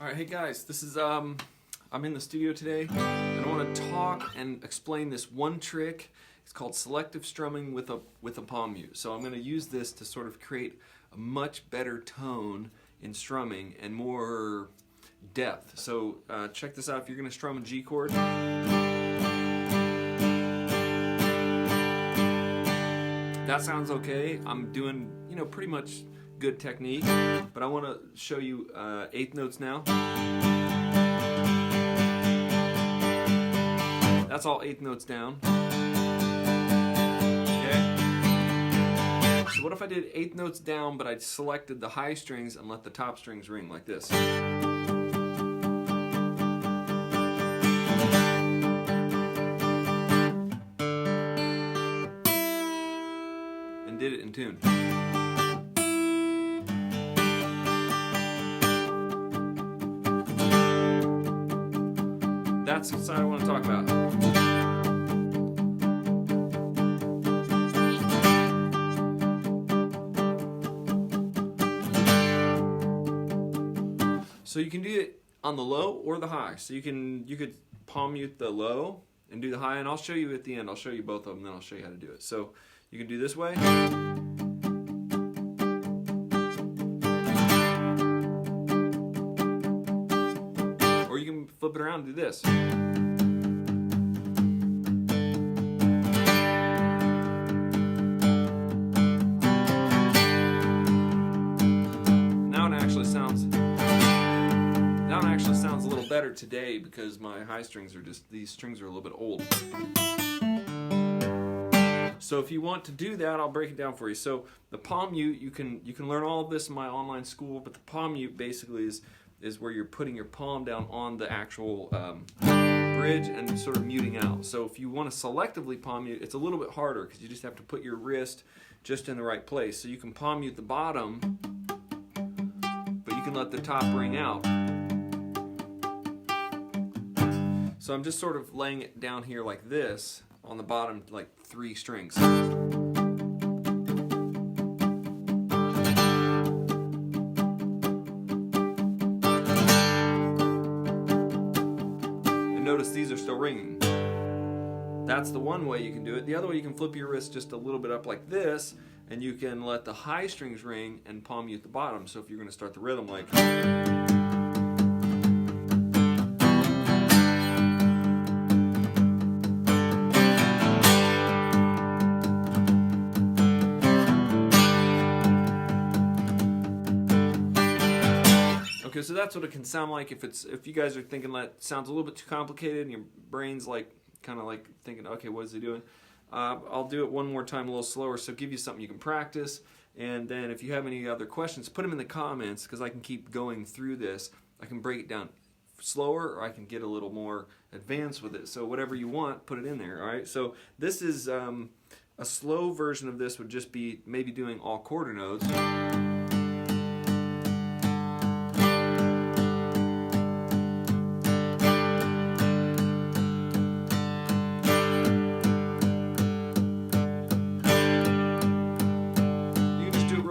Alright, hey guys, this is I'm in the studio today and I want to talk and explain this one trick. It's called selective strumming with a palm mute. So I'm going to use this to sort of create a much better tone in strumming and more depth. So check this out. If you're going to strum a G chord, that sounds okay. I'm doing, pretty much good technique, but I want to show you eighth notes now. That's all eighth notes down. Okay. So what if I did eighth notes down, but I selected the high strings and let the top strings ring like this? And did it in tune. That's the side I want to talk about. So you can do it on the low or the high. So you could palm mute the low and do the high, and I'll show you at the end. I'll show you both of them, then I'll show you how to do it. So you can do this way. Or you can flip it around and do this. Now it actually sounds a little better today because my high strings are these strings are a little bit old. So if you want to do that, I'll break it down for you. So the palm mute, you can learn all of this in my online school, but the palm mute basically is where you're putting your palm down on the actual bridge and sort of muting out. So if you want to selectively palm mute, it's a little bit harder because you just have to put your wrist just in the right place. So you can palm mute the bottom, but you can let the top ring out. So I'm just sort of laying it down here like this on the bottom, like 3 strings. Notice these are still ringing. That's the one way you can do it. The other way, you can flip your wrist just a little bit up like this, and you can let the high strings ring and palm mute the bottom. So if you're going to start the rhythm like... Okay, so that's what it can sound like if you guys are thinking that sounds a little bit too complicated and your brain's kind of thinking, okay, what is he doing? I'll do it one more time a little slower, so give you something you can practice. And then if you have any other questions, put them in the comments because I can keep going through this. I can break it down slower, or I can get a little more advanced with it. So whatever you want, put it in there. All right. So this is a slow version of this would just be maybe doing all quarter notes.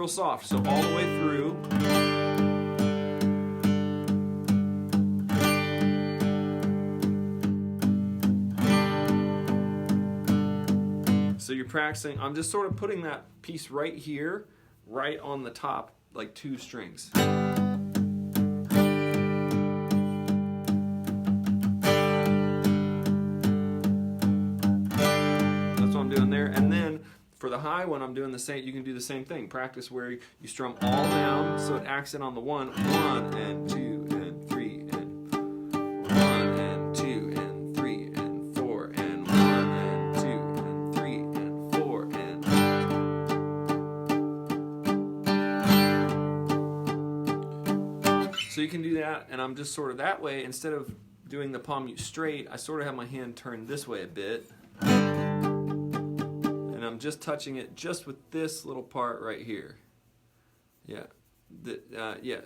Soft, so all the way through. So you're practicing. I'm just sort of putting that piece right here, right on the top, like 2 strings. That's what I'm doing there, and then for the high one, I'm doing the same. You can do the same thing. Practice where you strum all down, so it accent on the 1 and 2 and 3 and 1 and 2 and 3 and 4 and 1 and 2 and 3 and 4 and. So you can do that, and I'm just sort of that way. Instead of doing the palm mute straight, I sort of have my hand turned this way a bit. I'm just touching it just with this little part right here. Yeah. Yeah,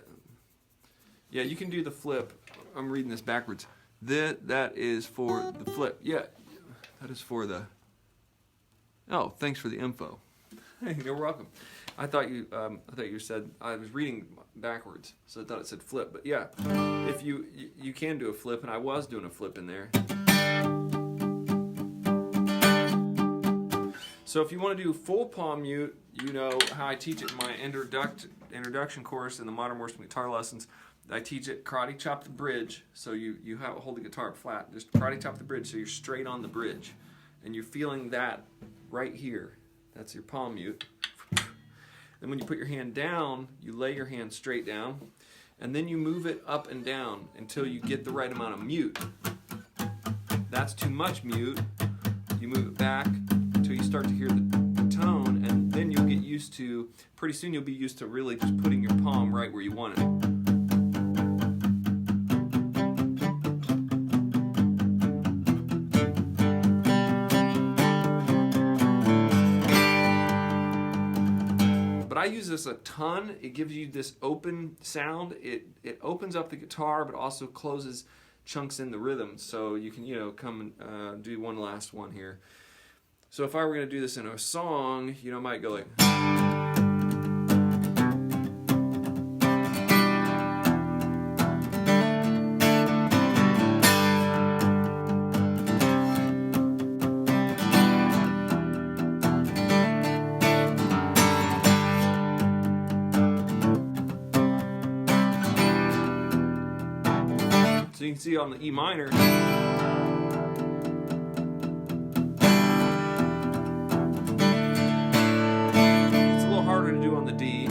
you can do the flip. I'm reading this backwards. That is for the flip. Yeah, that is for the... Oh, thanks for the info. Hey, you're welcome. I thought you said, I was reading backwards, so I thought it said flip. But yeah, if you can do a flip, and I was doing a flip in there. So if you want to do full palm mute, you know how I teach it in my introduction course in the Modern Worship Guitar Lessons. I teach it karate chop the bridge, so you hold the guitar flat. Just karate chop the bridge, so you're straight on the bridge, and you're feeling that right here. That's your palm mute. Then when you put your hand down, you lay your hand straight down, and then you move it up and down until you get the right amount of mute. That's too much mute. You move it back until you start to hear the tone, and then you'll get used to, pretty soon you'll be used to really just putting your palm right where you want it. But I use this a ton. It gives you this open sound. It opens up the guitar, but also closes chunks in the rhythm. So you can, come and do one last one here. So if I were going to do this in a song, I might go like. So you can see on the E minor, it's a little harder to do on the D,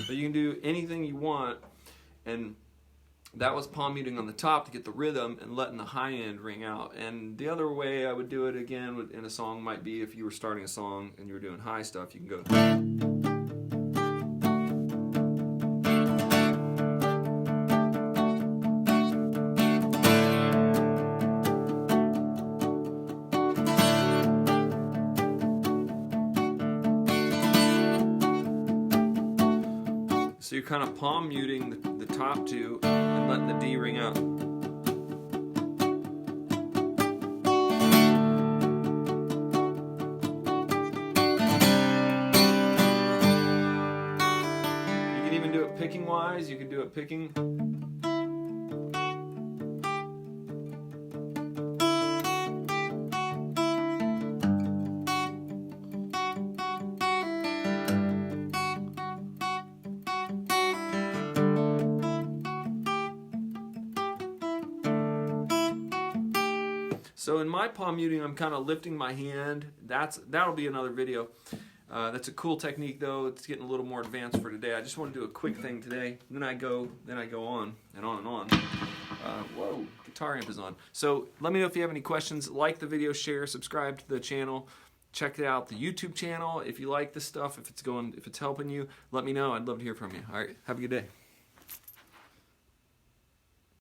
but you can do anything you want. And that was palm muting on the top to get the rhythm and letting the high end ring out. And the other way I would do it again in a song might be if you were starting a song and you were doing high stuff, you can go. So you're kind of palm muting the top two and letting the D ring out. You can even do it picking wise. You can do it picking. So in my palm muting, I'm kind of lifting my hand. That'll be another video. That's a cool technique, though. It's getting a little more advanced for today. I just want to do a quick thing today. Then I go on and on and on. Whoa, guitar amp is on. So let me know if you have any questions. Like the video, share, subscribe to the channel. Check out the YouTube channel if you like this stuff. If it's helping you, let me know. I'd love to hear from you. All right, have a good day.